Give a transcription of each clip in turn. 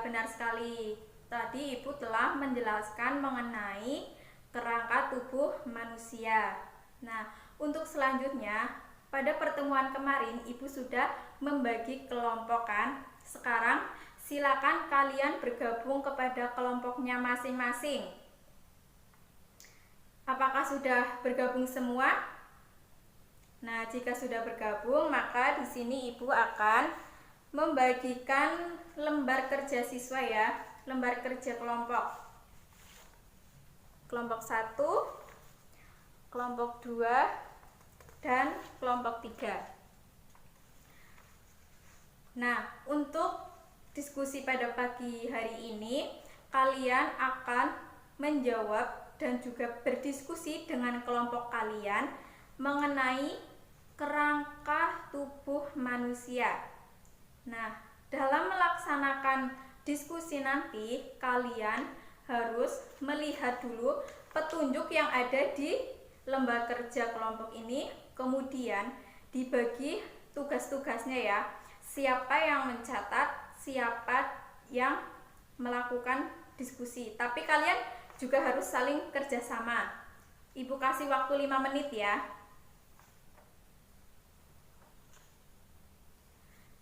Ya, benar sekali. Tadi Ibu telah menjelaskan mengenai kerangka tubuh manusia. Nah, untuk selanjutnya, pada pertemuan kemarin Ibu sudah membagi kelompok kan? Sekarang silakan kalian bergabung kepada kelompoknya masing-masing. Apakah sudah bergabung semua? Nah, jika sudah bergabung, maka di sini Ibu akan membagikan lembar kerja siswa ya, lembar kerja kelompok. Kelompok 1, kelompok 2, dan kelompok 3. Nah, untuk diskusi pada pagi hari ini, kalian akan menjawab dan juga berdiskusi dengan kelompok kalian mengenai kerangka tubuh manusia. Nah, dalam melaksanakan diskusi nanti, kalian harus melihat dulu petunjuk yang ada di lembar kerja kelompok ini, kemudian dibagi tugas-tugasnya ya. Siapa yang mencatat, siapa yang melakukan diskusi. Tapi kalian juga harus saling kerjasama. Ibu kasih waktu 5 menit ya.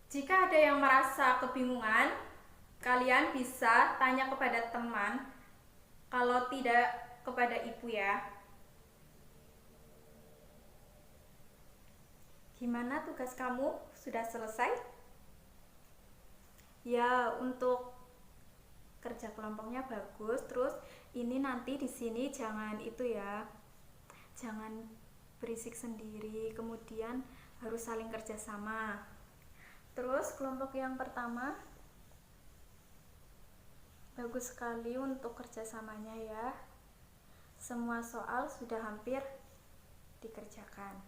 Jika ada yang merasa kebingungan, kalian bisa tanya kepada teman, kalau tidak kepada ibu ya. Gimana tugas kamu? Sudah selesai? Ya, untuk kerja kelompoknya bagus. Terus ini nanti di sini jangan itu ya. Jangan berisik sendiri, kemudian harus saling kerjasama. Terus kelompok yang pertama bagus sekali untuk kerjasamanya ya. Semua soal sudah hampir dikerjakan.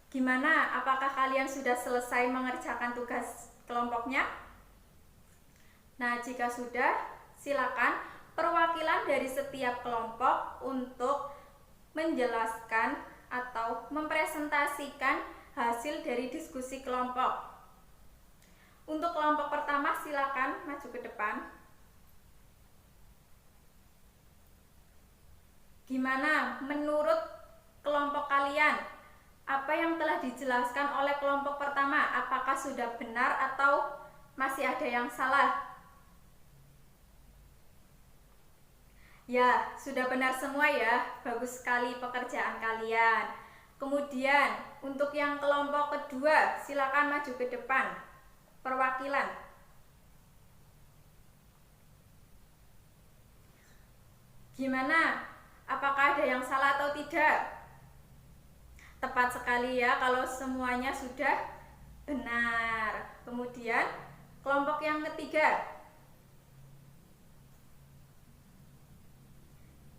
Gimana? Apakah kalian sudah selesai mengerjakan tugas kelompoknya? Nah, jika sudah, silakan perwakilan dari setiap kelompok untuk menjelaskan atau mempresentasikan hasil dari diskusi kelompok. Untuk kelompok pertama, silakan maju ke depan. Gimana menurut kelompok kalian? Apa yang telah dijelaskan oleh kelompok pertama? Apakah sudah benar atau masih ada yang salah? Ya, sudah benar semua ya. Bagus sekali pekerjaan kalian. Kemudian, untuk yang kelompok kedua, silakan maju ke depan. Perwakilan. Gimana? Apakah ada yang salah atau tidak? Tepat sekali ya kalau semuanya sudah benar. Kemudian kelompok yang ketiga.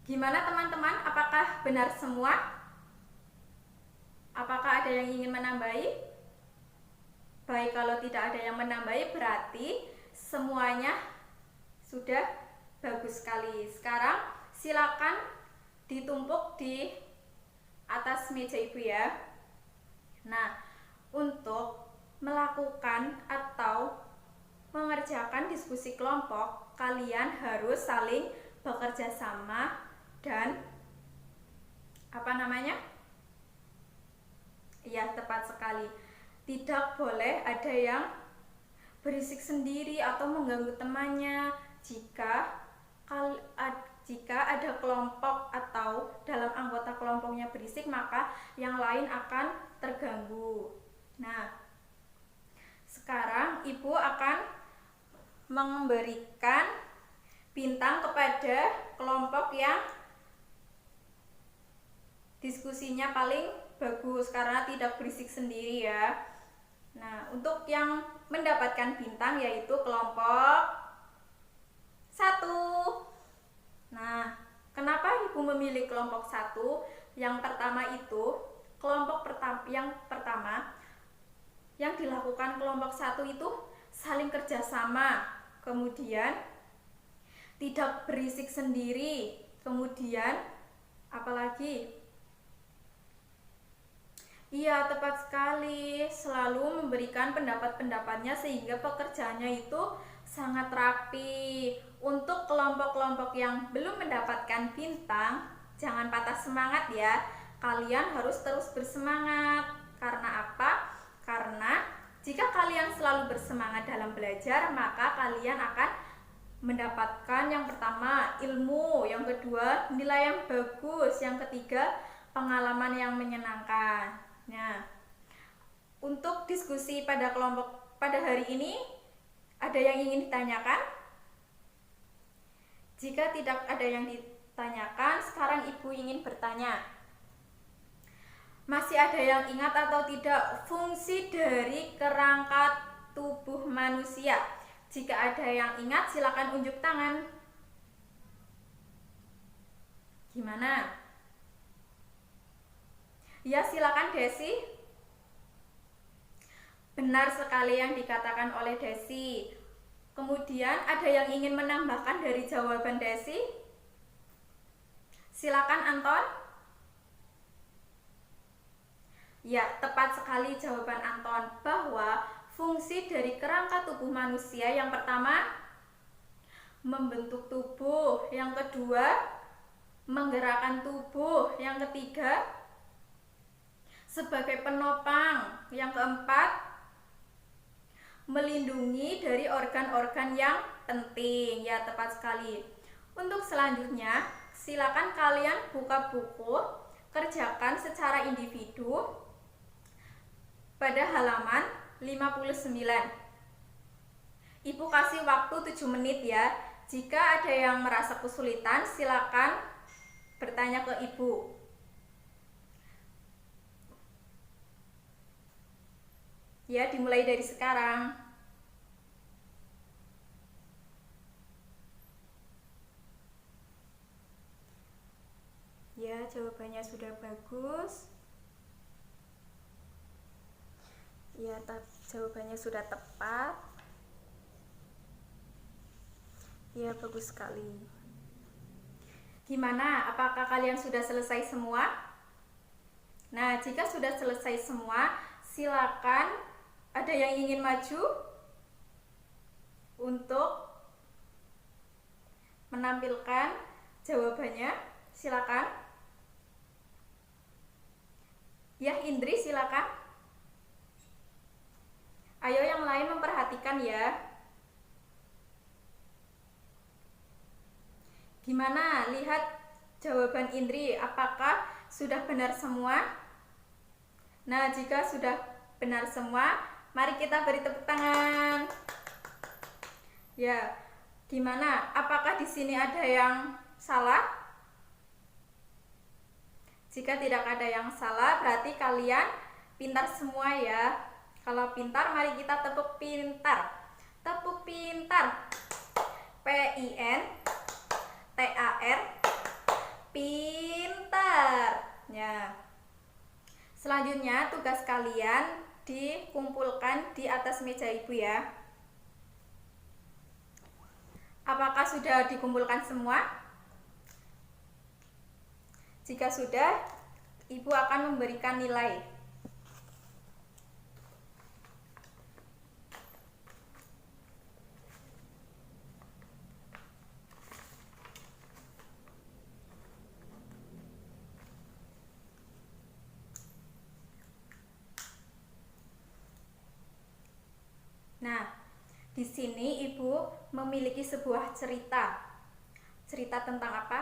Gimana teman-teman? Apakah benar semua? Apakah ada yang ingin menambahi? Baik, kalau tidak ada yang menambahi berarti semuanya sudah bagus sekali. Sekarang silakan ditumpuk di atas meja ibu ya. Nah, untuk melakukan atau mengerjakan diskusi kelompok, kalian harus saling bekerja sama dan Iya, tepat sekali. Tidak boleh ada yang berisik sendiri atau mengganggu temannya. Jika ada kelompok atau dalam anggota kelompoknya berisik, maka yang lain akan terganggu. Nah, sekarang ibu akan memberikan bintang kepada kelompok yang diskusinya paling bagus karena tidak berisik sendiri ya. Nah, untuk yang mendapatkan bintang yaitu kelompok 1. Nah, kenapa ibu memilih kelompok 1? Yang pertama itu, yang pertama yang dilakukan kelompok 1 itu saling kerjasama, kemudian tidak berisik sendiri, kemudian apalagi? Iya, tepat sekali. Selalu memberikan pendapat-pendapatnya sehingga pekerjaannya itu Sangat rapi. Untuk kelompok-kelompok yang belum mendapatkan bintang, jangan patah semangat ya. Kalian harus terus bersemangat. Karena apa? Karena jika kalian selalu bersemangat dalam belajar, maka kalian akan mendapatkan yang pertama ilmu, yang kedua nilai yang bagus, yang ketiga pengalaman yang menyenangkan. Nah, untuk diskusi pada kelompok pada hari ini, ada yang ingin ditanyakan? Jika tidak ada yang ditanyakan, sekarang Ibu ingin bertanya. Masih ada yang ingat atau tidak fungsi dari kerangka tubuh manusia? Jika ada yang ingat, silakan unjuk tangan. Gimana? Ya, silakan Desi. Benar sekali yang dikatakan oleh Desi. Kemudian ada yang ingin menambahkan dari jawaban Desi? Silakan Anton. Ya, tepat sekali jawaban Anton, bahwa fungsi dari kerangka tubuh manusia yang pertama membentuk tubuh, yang kedua menggerakkan tubuh, yang ketiga sebagai penopang, yang keempat melindungi dari organ-organ yang penting. Ya, tepat sekali. Untuk selanjutnya, silakan kalian buka buku, kerjakan secara individu pada halaman 59. Ibu kasih waktu 7 menit ya. Jika ada yang merasa kesulitan, silakan bertanya ke Ibu. Ya, dimulai dari sekarang. Ya, jawabannya sudah bagus. Ya, jawabannya sudah tepat. Ya, bagus sekali. Gimana? Apakah kalian sudah selesai semua? Nah, jika sudah selesai semua, silakan. Ada yang ingin maju untuk menampilkan jawabannya? Silakan. Ya, Indri, silakan. Ayo yang lain memperhatikan ya. Gimana? Lihat jawaban Indri, apakah sudah benar semua? Nah, jika sudah benar semua, mari kita beri tepuk tangan. Ya, gimana? Apakah di sini ada yang salah? Jika tidak ada yang salah, berarti kalian pintar semua ya. Kalau pintar, mari kita tepuk pintar. Tepuk pintar. PINTAR. Pintar. Ya. Selanjutnya, tugas kalian dikumpulkan di atas meja Ibu ya. Apakah sudah dikumpulkan semua? Jika sudah, Ibu akan memberikan nilai. Nah, di sini Ibu memiliki sebuah cerita. Cerita tentang apa?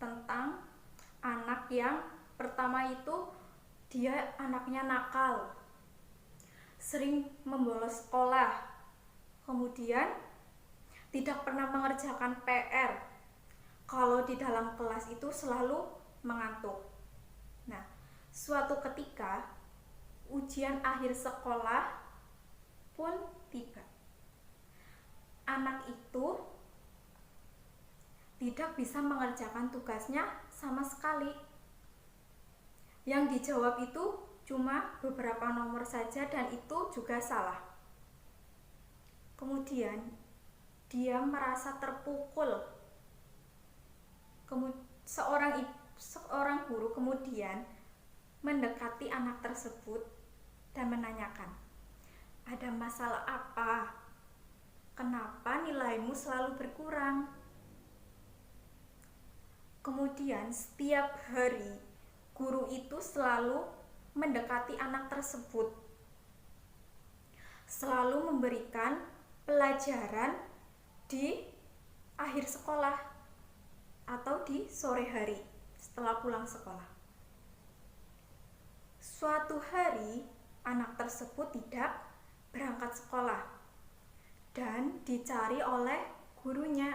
Tentang anak yang pertama itu dia anaknya nakal, sering membolos sekolah, kemudian tidak pernah mengerjakan PR. Kalau di dalam kelas itu selalu mengantuk. Nah, suatu ketika ujian akhir sekolah pun tiba. Anak itu tidak bisa mengerjakan tugasnya sama sekali. Yang dijawab itu cuma beberapa nomor saja dan itu juga salah. Kemudian dia merasa terpukul. Seorang guru kemudian mendekati anak tersebut dan menanyakan, ada masalah apa? kenapa nilaimu selalu berkurang? Kemudian setiap hari guru itu selalu mendekati anak tersebut, selalu memberikan pelajaran di akhir sekolah atau di sore hari setelah pulang sekolah. Suatu hari anak tersebut tidak berangkat sekolah dan dicari oleh gurunya.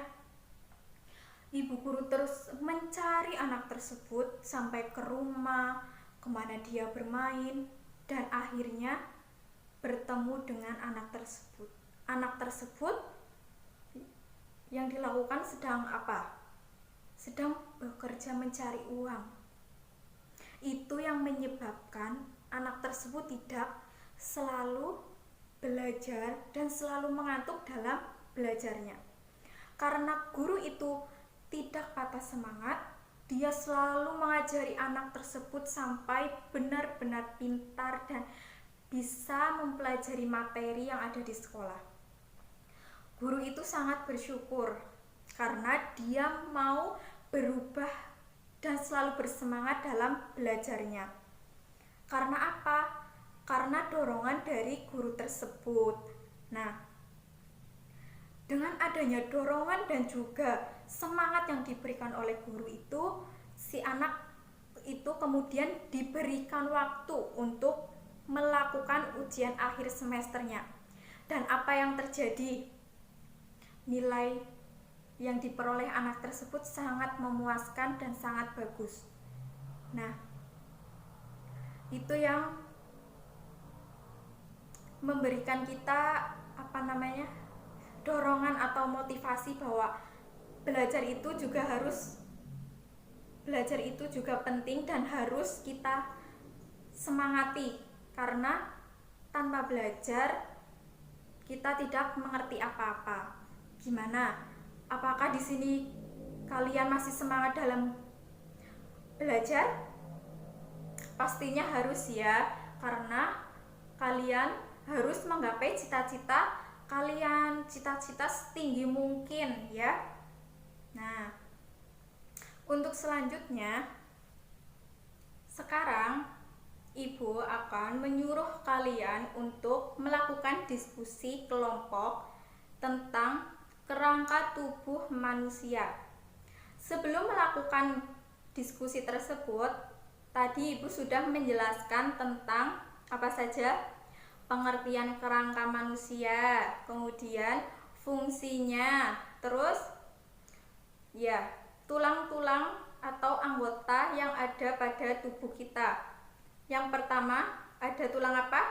Ibu guru terus mencari anak tersebut sampai ke rumah, kemana dia bermain, dan akhirnya bertemu dengan anak tersebut. Anak tersebut yang dilakukan sedang apa? Sedang bekerja mencari uang. Itu yang menyebabkan anak tersebut tidak selalu belajar dan selalu mengantuk dalam belajarnya. Karena guru itu tidak patah semangat, dia selalu mengajari anak tersebut sampai benar-benar pintar dan bisa mempelajari materi yang ada di sekolah. Guru itu sangat bersyukur karena dia mau berubah dan selalu bersemangat dalam belajarnya. Karena apa? Karena dorongan dari guru tersebut. Nah, dengan adanya dorongan dan juga semangat yang diberikan oleh guru itu, si anak itu kemudian diberikan waktu untuk melakukan ujian akhir semesternya. Dan apa yang terjadi? Nilai yang diperoleh anak tersebut sangat memuaskan dan sangat bagus. Nah, itu yang memberikan kita dorongan atau motivasi bahwa belajar itu juga penting dan harus kita semangati, karena tanpa belajar kita tidak mengerti apa-apa. Gimana? Apakah di sini kalian masih semangat dalam belajar? Pastinya harus ya, karena kalian harus menggapai cita-cita kalian, cita-cita setinggi mungkin ya. Nah, untuk selanjutnya, sekarang Ibu akan menyuruh kalian untuk melakukan diskusi kelompok tentang kerangka tubuh manusia. Sebelum melakukan diskusi tersebut, tadi Ibu sudah menjelaskan tentang apa saja pengertian kerangka manusia, kemudian fungsinya, terus ya, tulang-tulang atau anggota yang ada pada tubuh kita. Yang pertama, ada tulang apa?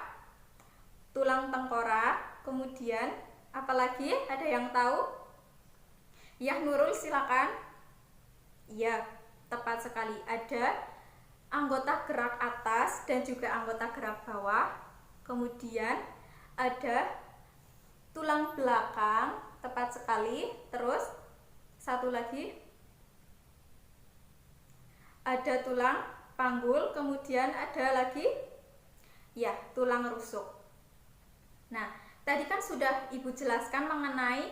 Tulang tengkorak. Kemudian apalagi? Ada yang tahu? Ya, Nurul silakan. Ya, tepat sekali. Ada anggota gerak atas dan juga anggota gerak bawah. Kemudian ada tulang belakang, tepat sekali. Terus satu lagi, ada tulang panggul, kemudian ada lagi ya, tulang rusuk. Nah, tadi kan sudah Ibu jelaskan mengenai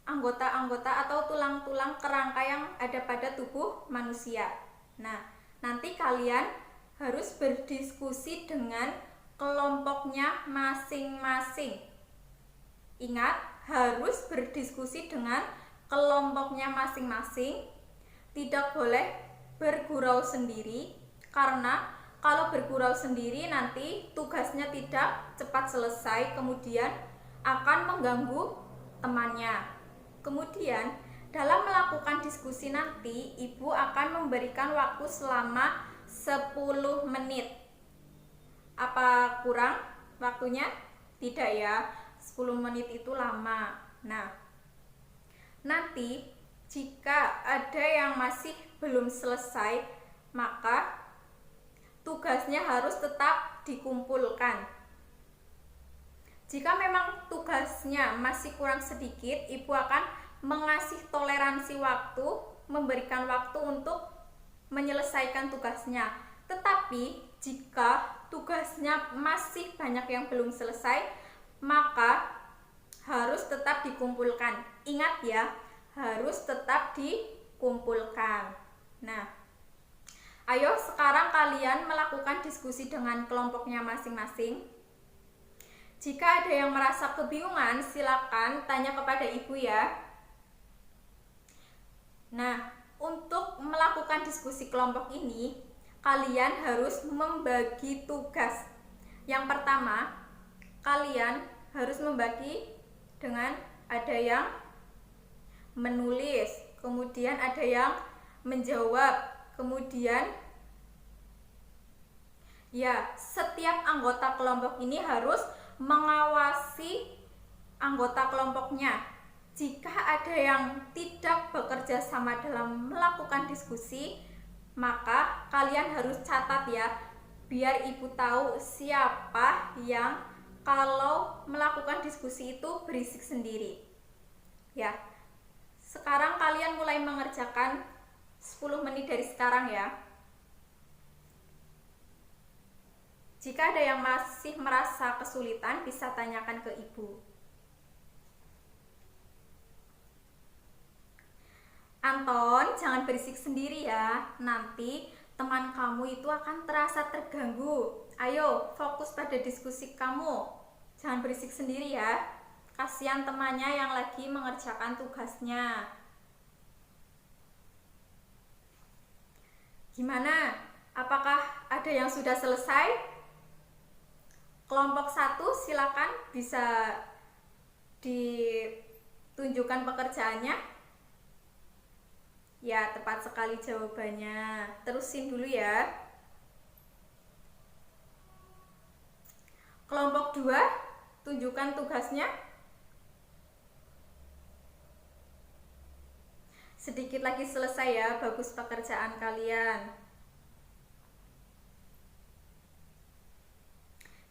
anggota-anggota atau tulang-tulang kerangka yang ada pada tubuh manusia. Nah, nanti kalian harus berdiskusi dengan kelompoknya masing-masing. Ingat, harus berdiskusi dengan kelompoknya masing-masing. Tidak boleh bergurau sendiri, karena kalau bergurau sendiri nanti tugasnya tidak cepat selesai, kemudian akan mengganggu temannya. Kemudian dalam melakukan diskusi nanti, Ibu akan memberikan waktu selama 10 menit. Apa kurang waktunya? Tidak ya, 10 menit itu lama. Nah, nanti jika ada yang masih belum selesai, maka tugasnya harus tetap dikumpulkan. Jika memang tugasnya masih kurang sedikit, Ibu akan mengasih toleransi waktu, memberikan waktu untuk menyelesaikan tugasnya. Tetapi jika tugasnya masih banyak yang belum selesai, maka harus tetap dikumpulkan. Ingat ya, harus tetap dikumpulkan. Nah, ayo sekarang kalian melakukan diskusi dengan kelompoknya masing-masing. Jika ada yang merasa kebingungan, silakan tanya kepada ibu ya. Nah, untuk melakukan diskusi kelompok ini, kalian harus membagi tugas. Yang pertama, kalian harus membagi dengan ada yang menulis, kemudian ada yang menjawab, kemudian ya, setiap anggota kelompok ini harus mengawasi anggota kelompoknya. Jika ada yang tidak bekerja sama dalam melakukan diskusi, maka kalian harus catat ya, biar ibu tahu siapa yang kalau melakukan diskusi itu berisik sendiri. Ya, sekarang kalian mulai mengerjakan 10 menit dari sekarang ya. Jika ada yang masih merasa kesulitan, bisa tanyakan ke ibu. Anton, jangan berisik sendiri ya. Nanti teman kamu itu akan terasa terganggu. Ayo, fokus pada diskusi kamu. Jangan berisik sendiri ya. Kasihan temannya yang lagi mengerjakan tugasnya. Gimana? Apakah ada yang sudah selesai? Kelompok 1 silakan bisa ditunjukkan pekerjaannya. Ya, tepat sekali jawabannya. Terusin dulu ya. Kelompok 2, tunjukkan tugasnya. Sedikit lagi selesai ya, bagus pekerjaan kalian.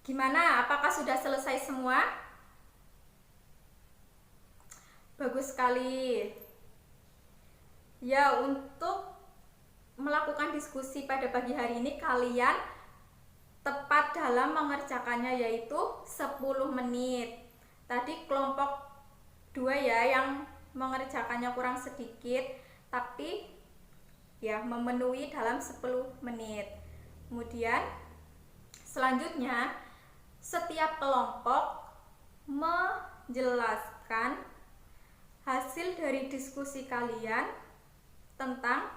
Gimana? Apakah sudah selesai semua? Bagus sekali. Ya, untuk melakukan diskusi pada pagi hari ini kalian tepat dalam mengerjakannya, yaitu 10 menit. Tadi kelompok 2 ya yang mengerjakannya kurang sedikit, tapi ya memenuhi dalam 10 menit. Kemudian selanjutnya setiap kelompok menjelaskan hasil dari diskusi kalian tentang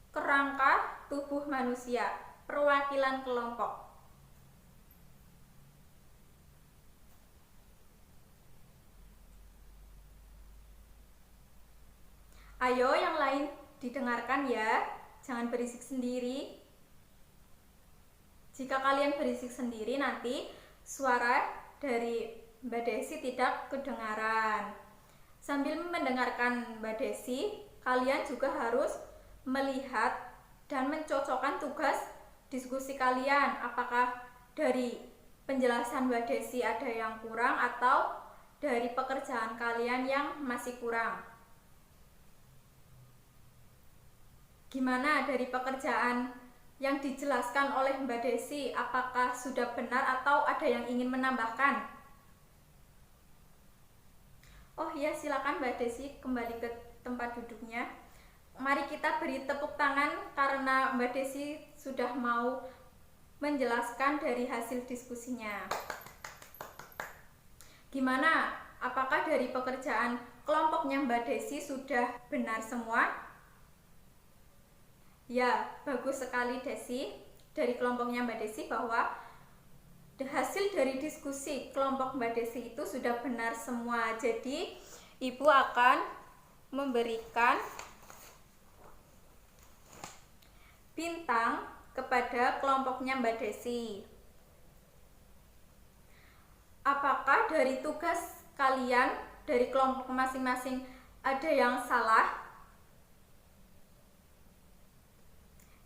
kerangka tubuh manusia, perwakilan kelompok. Ayo yang lain didengarkan ya, jangan berisik sendiri. Jika kalian berisik sendiri, nanti suara dari Mbak Desi tidak kedengaran. Sambil mendengarkan Mbak Desi, kalian juga harus melihat dan mencocokkan tugas diskusi kalian. Apakah dari penjelasan Mbak Desi ada yang kurang atau dari pekerjaan kalian yang masih kurang. Gimana dari pekerjaan yang dijelaskan oleh Mbak Desi, apakah sudah benar atau ada yang ingin menambahkan? Oh iya, silakan Mbak Desi kembali ke tempat duduknya. Mari kita beri tepuk tangan karena Mbak Desi sudah mau menjelaskan dari hasil diskusinya. Gimana? Apakah dari pekerjaan kelompoknya Mbak Desi sudah benar semua? Ya, bagus sekali Desi. Dari kelompoknya Mbak Desi bahwa hasil dari diskusi kelompok Mbak Desi itu sudah benar semua. Jadi, Ibu akan memberikan bintang kepada kelompoknya Mbak Desi. Apakah dari tugas kalian dari kelompok masing-masing ada yang salah?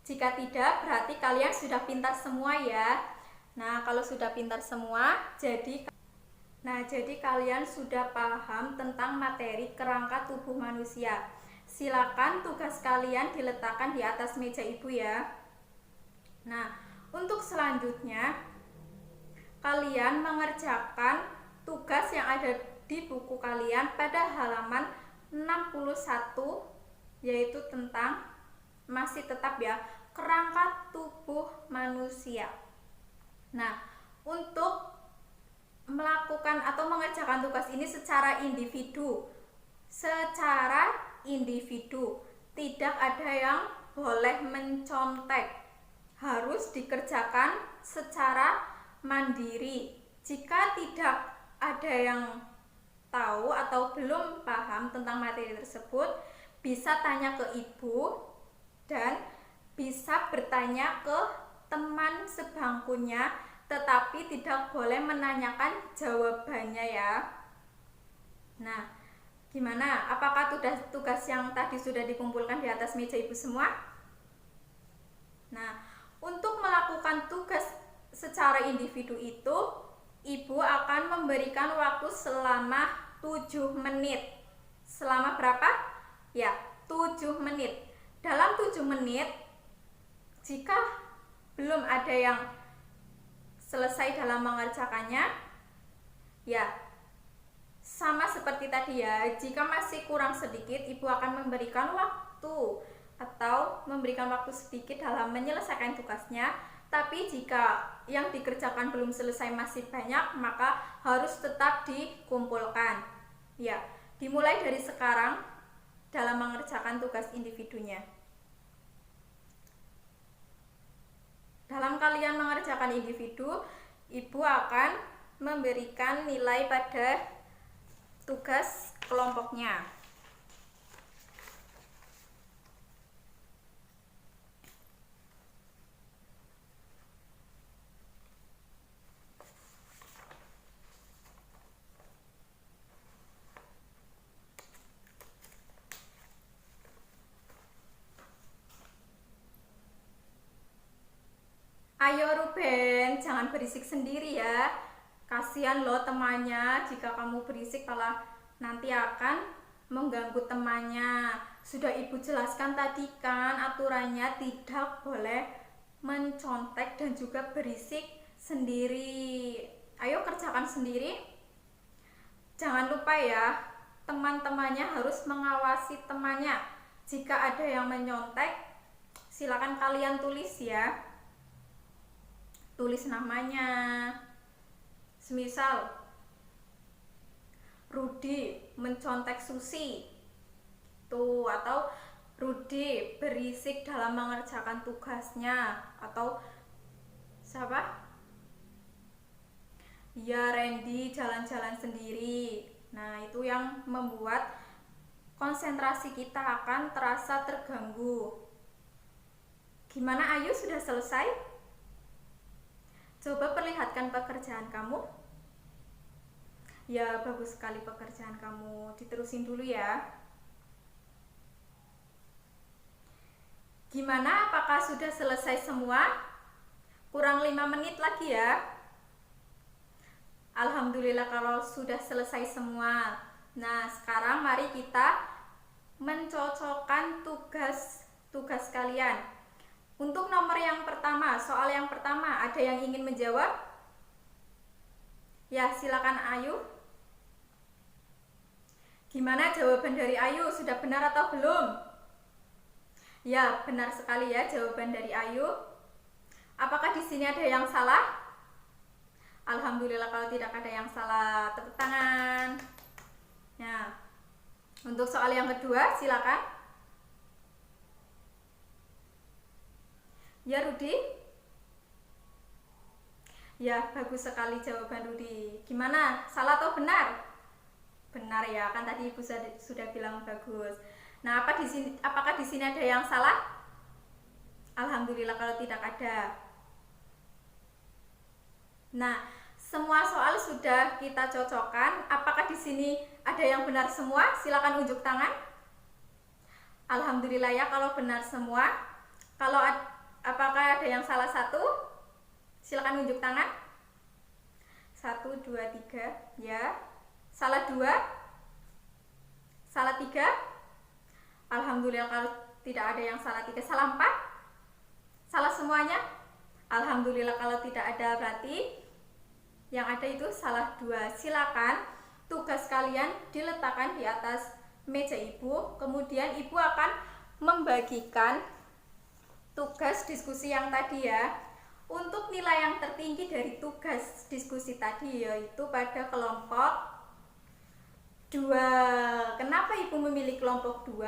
Jika tidak, berarti kalian sudah pintar semua ya. Nah, kalau sudah pintar semua, jadi kalian sudah paham tentang materi kerangka tubuh manusia. Silakan tugas kalian diletakkan di atas meja Ibu ya. Nah, untuk selanjutnya kalian mengerjakan tugas yang ada di buku kalian pada halaman 61, yaitu tentang, masih tetap ya, kerangka tubuh manusia. Nah, untuk melakukan atau mengerjakan tugas ini secara individu, tidak ada yang boleh mencontek, harus dikerjakan secara mandiri. Jika tidak ada yang tahu atau belum paham tentang materi tersebut, bisa tanya ke ibu dan bisa bertanya ke teman sebangkunya, tetapi tidak boleh menanyakan jawabannya ya. Nah, gimana? Apakah tugas yang tadi sudah dikumpulkan di atas meja ibu semua? Nah, untuk melakukan tugas secara individu itu, ibu akan memberikan waktu selama 7 menit. Selama berapa? Ya, 7 menit. Dalam 7 menit, jika belum ada yang selesai dalam mengerjakannya, ya sama seperti tadi ya, jika masih kurang sedikit, ibu akan memberikan waktu atau memberikan waktu sedikit dalam menyelesaikan tugasnya. Tapi jika yang dikerjakan belum selesai masih banyak, maka harus tetap dikumpulkan. Ya, dimulai dari sekarang dalam mengerjakan tugas individunya. Dalam kalian mengerjakan individu, ibu akan memberikan nilai pada tugas kelompoknya. Ayo Ruben, jangan berisik sendiri ya. Kasihan loh temannya, jika kamu berisik malah nanti akan mengganggu temannya. Sudah ibu jelaskan tadi kan, aturannya tidak boleh mencontek dan juga berisik sendiri. Ayo kerjakan sendiri. Jangan lupa ya, teman-temannya harus mengawasi temannya. Jika ada yang menyontek, silakan kalian tulis ya. Tulis namanya. Semisal Rudi mencontek Susi tuh, atau Rudi berisik dalam mengerjakan tugasnya, atau siapa? Ya, Randy jalan-jalan sendiri. Nah, itu yang membuat konsentrasi kita akan terasa terganggu. Gimana Ayu, sudah selesai? Coba perlihatkan pekerjaan kamu. Ya, bagus sekali pekerjaan kamu. Diterusin dulu ya. Gimana? Apakah sudah selesai semua? Kurang 5 menit lagi ya. Alhamdulillah kalau sudah selesai semua. Nah, sekarang mari kita mencocokkan tugas kalian. Untuk nomor yang pertama, soal yang pertama, ada yang ingin menjawab? Ya, silakan Ayu. Gimana jawaban dari Ayu? Sudah benar atau belum? Ya, benar sekali ya jawaban dari Ayu. Apakah di sini ada yang salah? Alhamdulillah kalau tidak ada yang salah. Tepuk tangan. Nah, untuk soal yang kedua, silakan. Ya Rudi? Ya, bagus sekali jawaban Rudi. Gimana? Salah atau benar? Benar ya, kan tadi Ibu sudah bilang bagus. Nah, apakah di sini ada yang salah? Alhamdulillah kalau tidak ada. Nah, semua soal sudah kita cocokkan. Apakah di sini ada yang benar semua? Silakan unjuk tangan. Alhamdulillah ya kalau benar semua. Apakah ada yang salah satu? Silakan unjuk tangan. 1, 2, 3. Ya. Salah 2? Salah 3? Alhamdulillah kalau tidak ada yang salah 3. Salah 4? Salah semuanya? Alhamdulillah kalau tidak ada, berarti Yang ada itu salah 2. Silakan tugas kalian diletakkan di atas meja ibu, kemudian ibu akan membagikan tugas diskusi yang tadi ya. Untuk nilai yang tertinggi dari tugas diskusi tadi yaitu pada kelompok 2. Kenapa ibu memilih kelompok 2?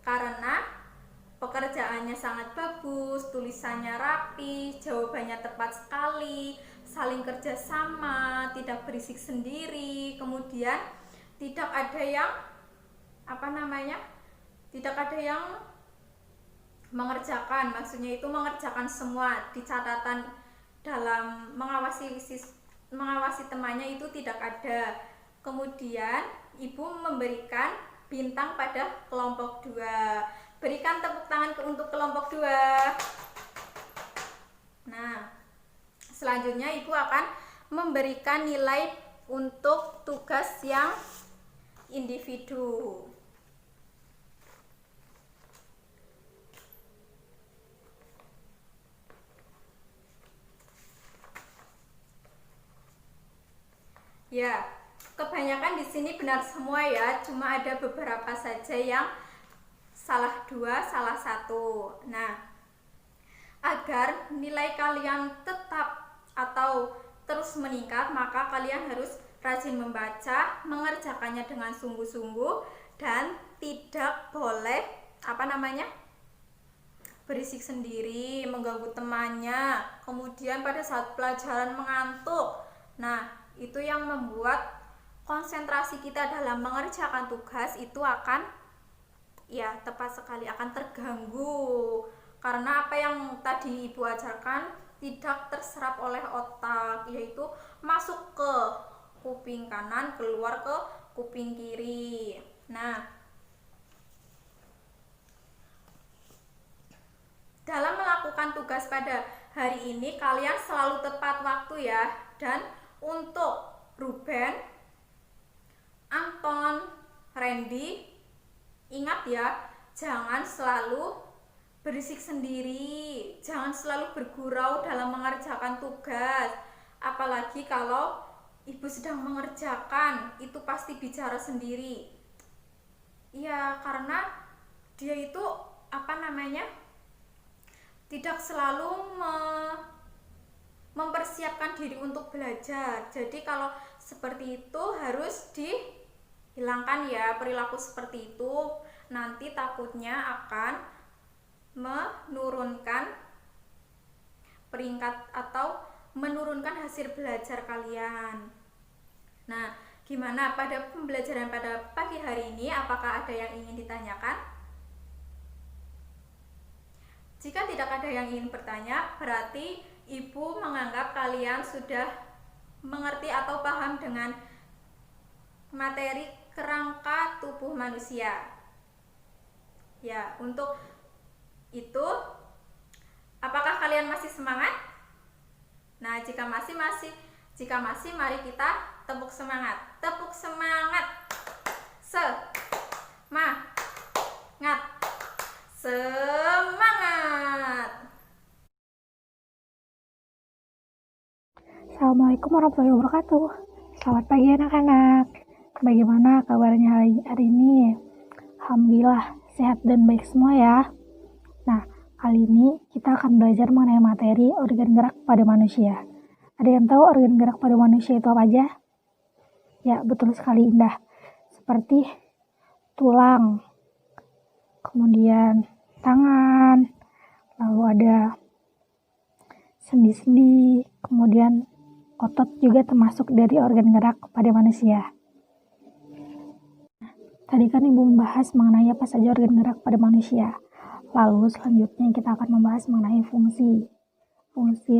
Karena pekerjaannya sangat bagus, tulisannya rapi, jawabannya tepat sekali, saling kerjasama, tidak berisik sendiri, kemudian tidak ada yang tidak ada yang mengerjakan, maksudnya itu mengerjakan semua di catatan dalam mengawasi temannya itu tidak ada. Kemudian ibu memberikan bintang pada kelompok 2. Berikan tepuk tangan untuk kelompok 2. Nah, selanjutnya ibu akan memberikan nilai untuk tugas yang individu. Ya, kebanyakan di sini benar semua ya, cuma ada beberapa saja yang salah 2, salah 1. Nah, agar nilai kalian tetap atau terus meningkat, maka kalian harus rajin membaca, mengerjakannya dengan sungguh-sungguh, dan tidak boleh berisik sendiri, mengganggu temannya, kemudian pada saat pelajaran mengantuk. Nah, itu yang membuat konsentrasi kita dalam mengerjakan tugas itu akan tepat sekali akan terganggu, karena apa yang tadi ibu ajarkan tidak terserap oleh otak, yaitu masuk ke kuping kanan, keluar ke kuping kiri. Nah, dalam melakukan tugas pada hari ini kalian selalu tepat waktu ya. Dan untuk Ruben, Anton, Randy, ingat ya, jangan selalu berisik sendiri, jangan selalu bergurau dalam mengerjakan tugas. Apalagi kalau ibu sedang mengerjakan, itu pasti bicara sendiri. Ya, karena dia itu tidak selalu mempersiapkan diri untuk belajar. Jadi kalau seperti itu harus dihilangkan ya, perilaku seperti itu nanti takutnya akan menurunkan peringkat atau menurunkan hasil belajar kalian. Nah, gimana pada pembelajaran pada pagi hari ini? Apakah ada yang ingin ditanyakan? Jika tidak ada yang ingin bertanya, berarti ibu menganggap kalian sudah mengerti atau paham dengan materi kerangka tubuh manusia. Ya, untuk itu apakah kalian masih semangat? Nah, jika masih, mari kita tepuk semangat. Tepuk semangat. Semangat. Assalamualaikum warahmatullahi wabarakatuh. Selamat pagi anak-anak. Bagaimana kabarnya hari ini? Alhamdulillah sehat dan baik semua ya. Nah, kali ini kita akan belajar mengenai materi organ gerak pada manusia. Ada yang tahu organ gerak pada manusia itu apa aja? Ya, betul sekali, Indah. Seperti tulang, kemudian tangan, lalu ada sendi-sendi, kemudian otot juga termasuk dari organ gerak pada manusia. Tadi kan ibu membahas mengenai apa saja organ gerak pada manusia. Lalu selanjutnya kita akan membahas mengenai fungsi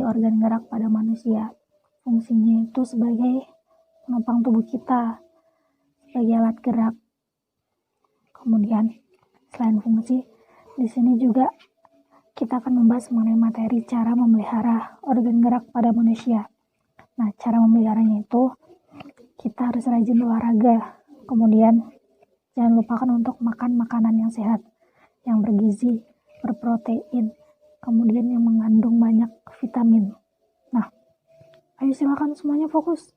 organ gerak pada manusia. Fungsinya itu sebagai penopang tubuh kita, sebagai alat gerak. Kemudian selain fungsi, di sini juga kita akan membahas mengenai materi cara memelihara organ gerak pada manusia. Nah, cara memeliharanya itu kita harus rajin olahraga. Kemudian jangan lupakan untuk makan makanan yang sehat, yang bergizi, berprotein, kemudian yang mengandung banyak vitamin. Nah, Ayo silakan semuanya fokus.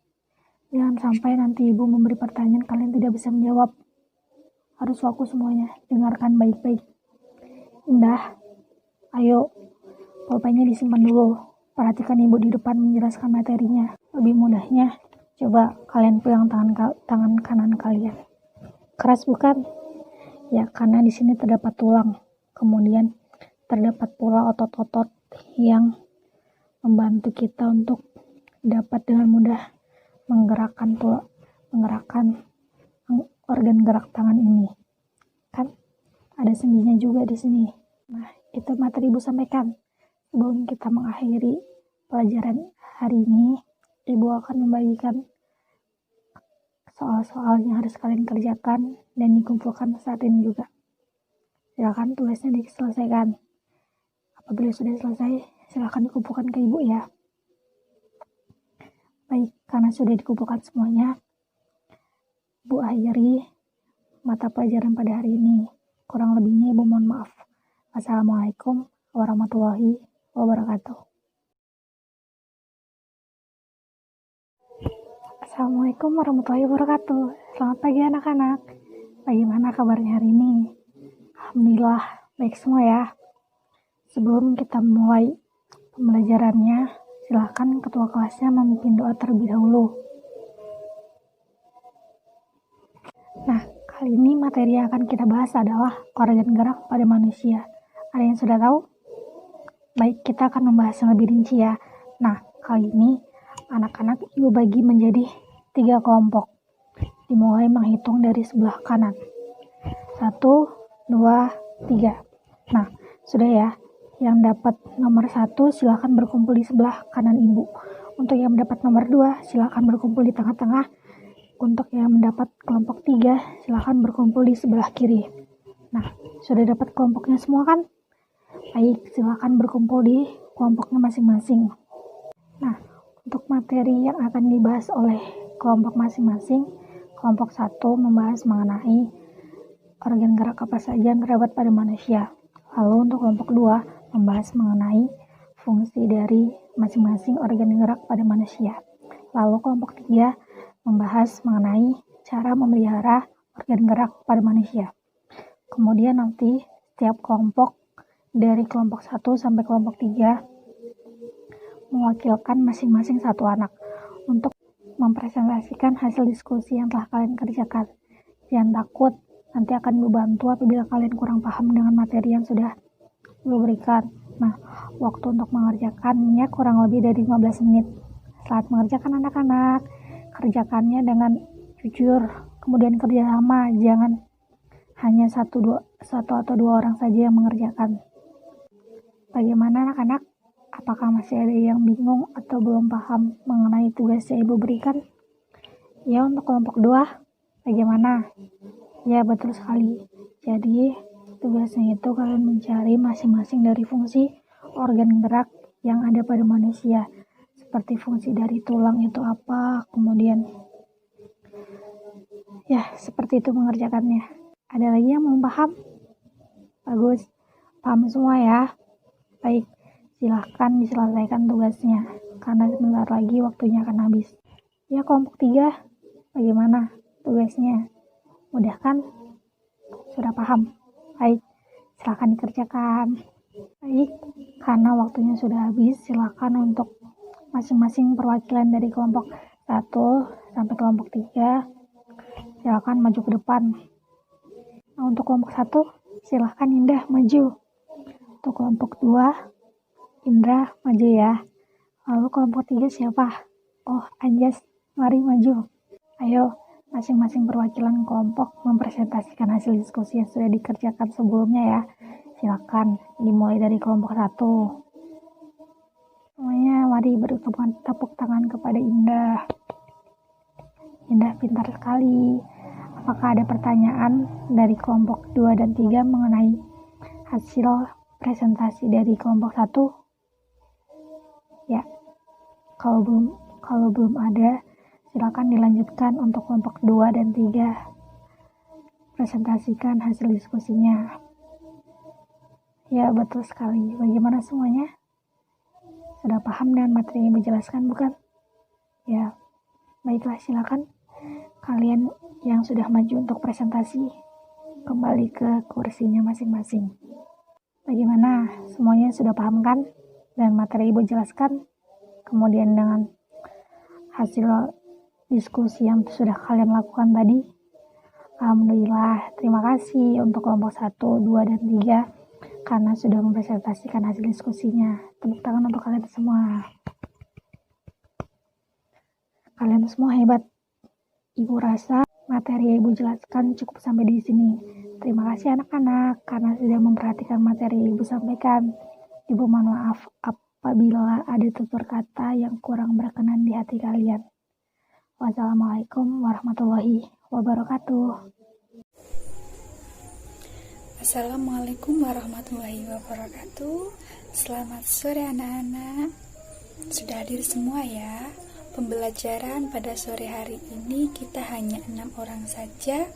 Jangan sampai nanti ibu memberi pertanyaan kalian tidak bisa menjawab. Harus fokus semuanya, dengarkan baik-baik. Indah, ayo, pulpennya disimpan dulu. Perhatikan ibu di depan menjelaskan materinya. Lebih mudahnya, coba kalian pegang tangan kanan kalian. Keras bukan? Ya, karena di sini terdapat tulang. Kemudian terdapat pula otot-otot yang membantu kita untuk dapat dengan mudah menggerakkan organ gerak tangan ini. Kan ada sendinya juga di sini. Nah, itu materi Ibu sampaikan. Sebelum kita mengakhiri pelajaran hari ini, Ibu akan membagikan soal-soal yang harus kalian kerjakan dan dikumpulkan saat ini juga. Silakan tugasnya diselesaikan. Apabila sudah selesai, silakan dikumpulkan ke ibu ya. Baik, karena sudah dikumpulkan semuanya, Bu akhiri mata pelajaran pada hari ini. Kurang lebihnya Ibu mohon maaf. Assalamualaikum warahmatullahi wabarakatuh. Assalamualaikum warahmatullahi wabarakatuh. Selamat pagi anak-anak. Bagaimana kabarnya hari ini? Alhamdulillah, baik semua ya. Sebelum kita mulai pembelajarannya, silakan ketua kelasnya memimpin doa terlebih dahulu. Nah, kali ini materi yang akan kita bahas adalah organ gerak pada manusia. Ada yang sudah tahu? Baik, kita akan membahas yang lebih rinci ya. Nah, kali ini anak-anak Ibu bagi menjadi 3 kelompok. Dimulai menghitung dari sebelah kanan. 1, 2, 3. Nah, sudah ya. Yang dapat nomor 1 silakan berkumpul di sebelah kanan Ibu. Untuk yang mendapat nomor 2 silakan berkumpul di tengah-tengah. Untuk yang mendapat kelompok 3 silakan berkumpul di sebelah kiri. Nah, sudah dapat kelompoknya semua kan? Baik, silakan berkumpul di kelompoknya masing-masing. Nah, untuk materi yang akan dibahas oleh kelompok masing-masing, kelompok 1 membahas mengenai organ gerak apa saja yang terdapat pada manusia. Lalu untuk kelompok 2 membahas mengenai fungsi dari masing-masing organ gerak pada manusia. Lalu kelompok 3 membahas mengenai cara memelihara organ gerak pada manusia. Kemudian nanti setiap kelompok dari kelompok 1 sampai kelompok 3 mewakilkan masing-masing satu anak untuk mempresentasikan hasil diskusi yang telah kalian kerjakan. Jangan takut, nanti akan dibantu apabila kalian kurang paham dengan materi yang sudah diberikan. Nah, waktu untuk mengerjakannya kurang lebih dari 15 menit. Saat mengerjakan anak-anak, kerjakannya dengan jujur, kemudian kerjasama, jangan hanya satu atau dua orang saja yang mengerjakan. Bagaimana anak-anak? Apakah masih ada yang bingung atau belum paham mengenai tugas yang Ibu berikan? Ya, untuk kelompok 2, bagaimana? Ya, betul sekali. Jadi, tugasnya itu kalian mencari masing-masing dari fungsi organ gerak yang ada pada manusia. Seperti fungsi dari tulang itu apa, kemudian ya, seperti itu mengerjakannya. Ada lagi yang belum paham? Bagus, paham semua ya? Baik. Silahkan diselesaikan tugasnya, karena sebentar lagi waktunya akan habis. Ya, kelompok 3, bagaimana tugasnya? Mudah kan? Sudah paham? Baik, silahkan dikerjakan. Baik, karena waktunya sudah habis, silahkan untuk masing-masing perwakilan dari kelompok 1 sampai kelompok 3, silahkan maju ke depan. Nah, untuk kelompok 1, silahkan Indah maju. Untuk kelompok 2, Indra maju ya. Lalu kelompok 3 siapa? Oh, Anjas, mari maju. Ayo, masing-masing perwakilan kelompok mempresentasikan hasil diskusi yang sudah dikerjakan sebelumnya ya. Silakan dimulai dari kelompok 1. Semuanya mari beri tepuk tangan kepada Indah. Indah pintar sekali. Apakah ada pertanyaan dari kelompok 2 dan 3 mengenai hasil presentasi dari kelompok 1? Ya, kalau belum ada, silakan dilanjutkan untuk kelompok 2 dan 3. Presentasikan hasil diskusinya. Ya, betul sekali. Bagaimana semuanya? Sudah paham dengan materi yang dijelaskan, bukan? Ya, baiklah, silakan kalian yang sudah maju untuk presentasi kembali ke kursinya masing-masing. Bagaimana? Semuanya sudah paham kan? Dan materi Ibu jelaskan. Kemudian dengan hasil diskusi yang sudah kalian lakukan tadi, alhamdulillah, terima kasih untuk kelompok 1, 2, dan 3 karena sudah mempresentasikan hasil diskusinya. Tepuk tangan untuk kalian semua. Kalian semua hebat. Ibu rasa materi yang Ibu jelaskan cukup sampai di sini. Terima kasih anak-anak karena sudah memperhatikan materi yang Ibu sampaikan. Ibu mohon maaf apabila ada tutur kata yang kurang berkenan di hati kalian. Wassalamualaikum warahmatullahi wabarakatuh. Assalamualaikum warahmatullahi wabarakatuh. Selamat sore anak-anak. Sudah hadir semua ya. Pembelajaran pada sore hari ini kita hanya 6 orang saja.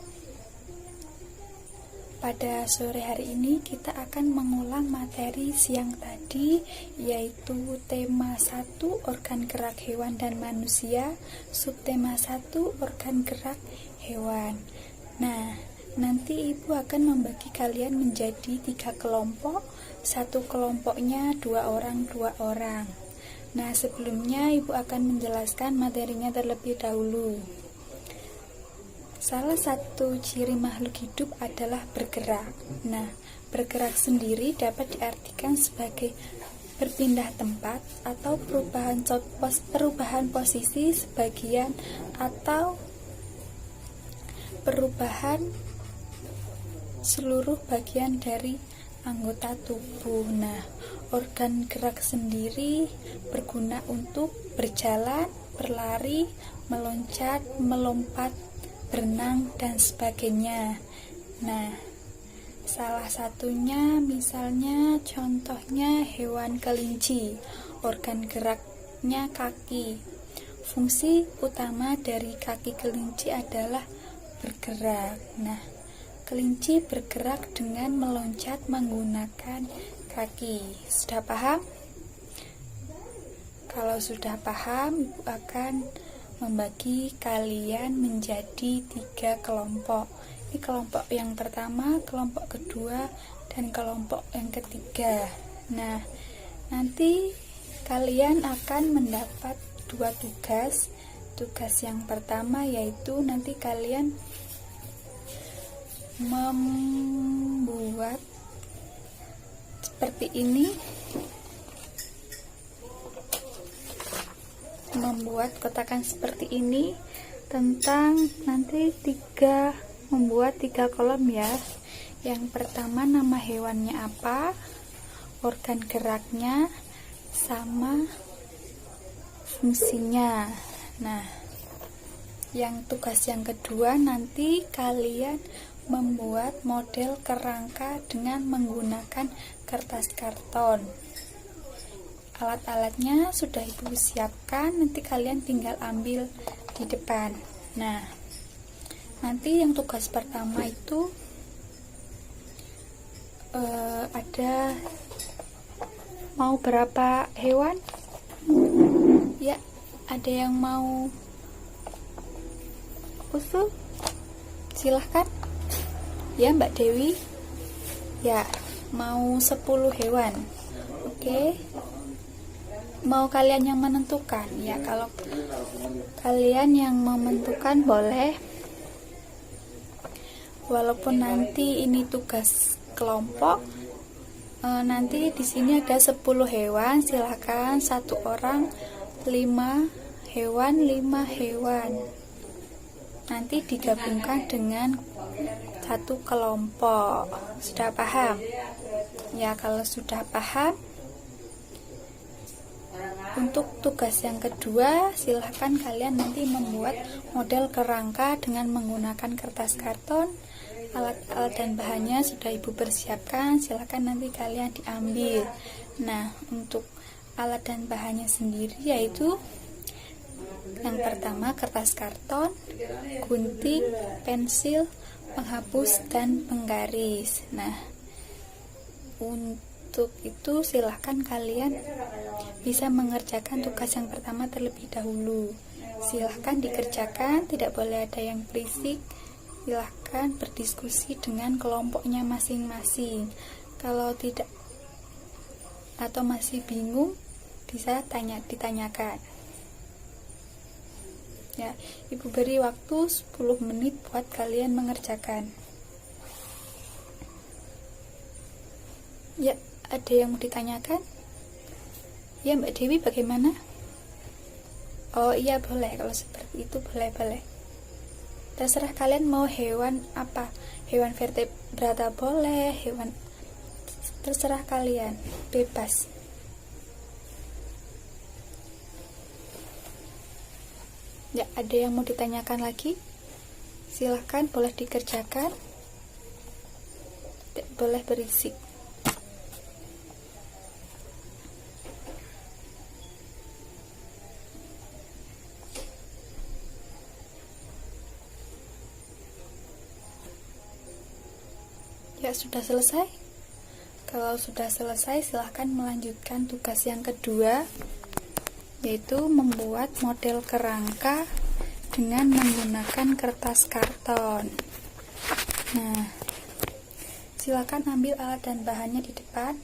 Pada sore hari ini kita akan mengulang materi siang tadi, yaitu tema 1 organ gerak hewan dan manusia, subtema 1 organ gerak hewan. Nah, nanti Ibu akan membagi kalian menjadi 3 kelompok. Satu kelompoknya 2 orang. Nah, sebelumnya Ibu akan menjelaskan materinya terlebih dahulu. Salah satu ciri makhluk hidup adalah bergerak. Nah, bergerak sendiri dapat diartikan sebagai berpindah tempat atau perubahan posisi sebagian atau perubahan seluruh bagian dari anggota tubuh. Nah, organ gerak sendiri berguna untuk berjalan, berlari, meloncat, melompat, berenang, dan sebagainya. Nah, salah satunya misalnya contohnya hewan kelinci, organ geraknya kaki. Fungsi utama dari kaki kelinci adalah bergerak. Nah, kelinci bergerak dengan meloncat menggunakan kaki. Sudah paham? Kalau sudah paham, Ibu akan membagi kalian menjadi 3 kelompok. Ini kelompok yang pertama, kelompok kedua, dan kelompok yang ketiga. Nah, nanti kalian akan mendapat 2 tugas. Tugas yang pertama yaitu nanti kalian membuat seperti ini, membuat kotakan seperti ini tentang nanti membuat 3 kolom ya. Yang pertama nama hewannya apa, organ geraknya, sama fungsinya. Nah, yang tugas yang kedua nanti kalian membuat model kerangka dengan menggunakan kertas karton. Alat-alatnya sudah Ibu siapkan, nanti kalian tinggal ambil di depan. Nah, nanti yang tugas pertama itu ada mau berapa hewan? Ya, ada yang mau usul? Silahkan. Ya, Mbak Dewi. Ya, mau 10 hewan. Oke. Mau kalian yang menentukan? Ya, kalau kalian yang menentukan boleh. Walaupun nanti ini tugas kelompok, nanti di sini ada 10 hewan. Silakan 1 orang 5 hewan. Nanti digabungkan dengan 1 kelompok. Sudah paham? Ya, kalau sudah paham, untuk tugas yang kedua, silahkan kalian nanti membuat model kerangka dengan menggunakan kertas karton. Alat-alat dan bahannya sudah Ibu persiapkan, silahkan nanti kalian diambil. Nah, untuk alat dan bahannya sendiri yaitu yang pertama kertas karton, gunting, pensil, penghapus, dan penggaris. Nah, untuk itu silahkan kalian bisa mengerjakan tugas yang pertama terlebih dahulu. silahkan dikerjakan, tidak boleh ada yang berisik. Silahkan berdiskusi dengan kelompoknya masing-masing. Kalau tidak atau masih bingung, bisa ditanyakan. Ya, Ibu beri waktu 10 menit buat kalian mengerjakan. Ya, ada yang mau ditanyakan? Ya, Mbak Dewi bagaimana? Oh iya, boleh. Kalau seperti itu boleh. Terserah kalian mau hewan apa. Hewan vertebrata boleh, terserah kalian, bebas. Ya, ada yang mau ditanyakan lagi? Silahkan, boleh dikerjakan. Tidak boleh berisik. Ya, sudah selesai? Kalau sudah selesai, silahkan melanjutkan tugas yang kedua, yaitu membuat model kerangka dengan menggunakan kertas karton. Nah, silakan ambil alat dan bahannya di depan.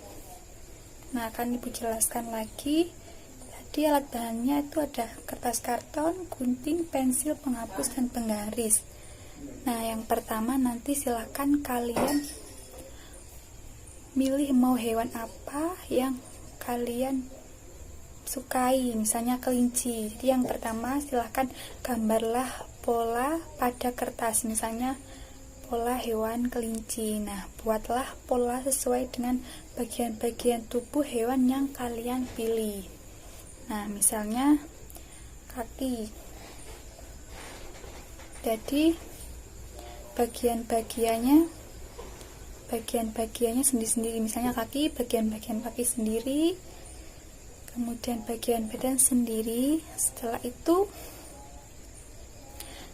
Nah, akan Ibu jelaskan lagi. Tadi alat bahannya itu ada kertas karton, gunting, pensil, penghapus, dan penggaris. Nah, yang pertama nanti silakan kalian milih mau hewan apa yang kalian sukai, misalnya kelinci. Jadi yang pertama silahkan gambarlah pola pada kertas, misalnya pola hewan kelinci. Nah, buatlah pola sesuai dengan bagian-bagian tubuh hewan yang kalian pilih. Nah, misalnya kaki. Jadi bagian-bagiannya sendiri-sendiri, misalnya kaki, bagian-bagian kaki sendiri, kemudian bagian badan sendiri. Setelah itu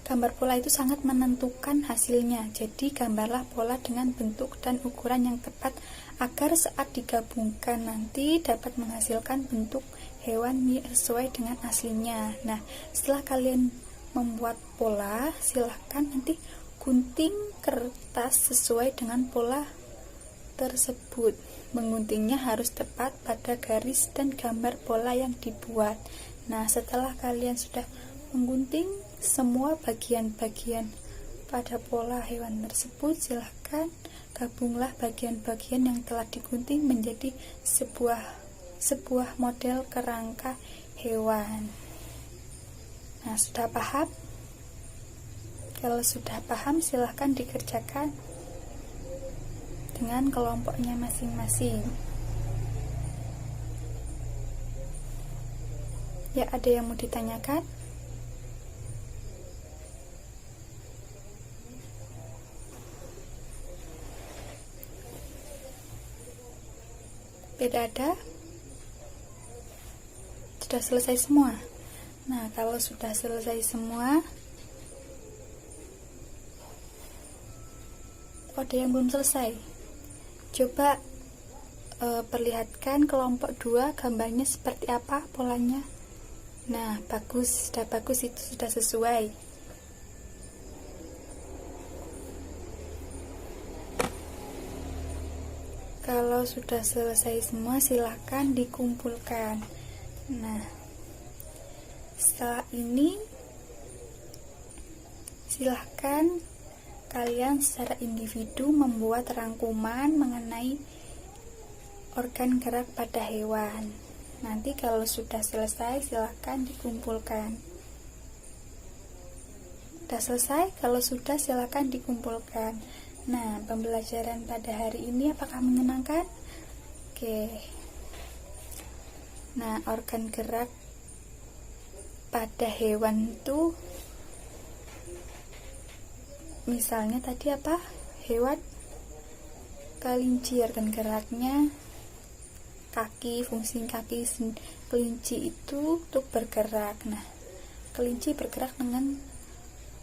gambar pola itu sangat menentukan hasilnya. Jadi gambarlah pola dengan bentuk dan ukuran yang tepat agar saat digabungkan nanti dapat menghasilkan bentuk hewan sesuai dengan aslinya. Nah, setelah kalian membuat pola, silahkan nanti gunting kertas sesuai dengan pola tersebut. Menguntingnya harus tepat pada garis dan gambar pola yang dibuat. Nah, setelah kalian sudah menggunting semua bagian-bagian pada pola hewan tersebut, silahkan gabunglah bagian-bagian yang telah digunting menjadi sebuah model kerangka hewan. Nah, sudah paham? Kalau sudah paham, silahkan dikerjakan dengan kelompoknya masing-masing. Ya, ada yang mau ditanyakan? Tidak ada? Sudah selesai semua? Nah, kalau sudah selesai semua, ada yang belum selesai. Coba perlihatkan kelompok 2 gambarnya seperti apa polanya. Nah, bagus, sudah bagus, itu sudah sesuai. Kalau sudah selesai semua, silakan dikumpulkan. Nah, setelah ini silahkan kalian secara individu membuat rangkuman mengenai organ gerak pada hewan. Nanti kalau sudah selesai, silahkan dikumpulkan. Sudah selesai? Kalau sudah, silahkan dikumpulkan. Nah, pembelajaran pada hari ini apakah menyenangkan? Oke. Nah, organ gerak pada hewan itu, misalnya tadi apa? Hewan kelinci, organ geraknya kaki, fungsi kaki kelinci itu untuk bergerak. Nah, kelinci bergerak dengan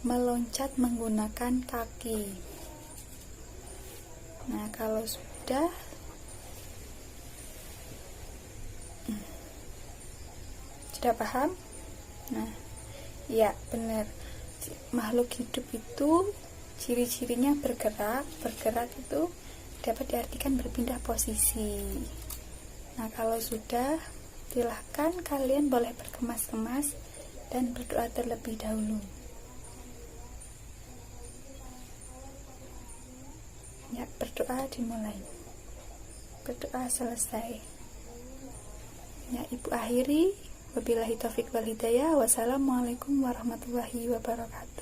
meloncat menggunakan kaki. Nah, kalau sudah paham? Nah, Ya, benar. Makhluk hidup itu ciri-cirinya bergerak. Bergerak itu dapat diartikan berpindah posisi. Nah, kalau sudah, silahkan kalian boleh berkemas-kemas dan berdoa terlebih dahulu. Ya, berdoa dimulai. Berdoa selesai. Ya, Ibu akhiri. Wabillahi taufiq wal hidayah. Wassalamualaikum warahmatullahi wabarakatuh.